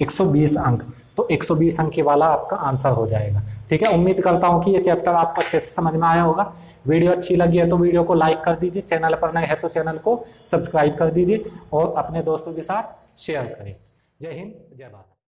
120 अंक। तो 120 अंक वाला आपका आंसर हो जाएगा। ठीक है, उम्मीद करता हूँ कि ये चैप्टर आपको अच्छे से समझ में आया होगा। वीडियो अच्छी लगी है तो वीडियो को लाइक कर दीजिए, चैनल पर नए हैं तो चैनल को सब्सक्राइब कर दीजिए, और अपने दोस्तों के साथ शेयर करें। जय हिंद, जय भारत।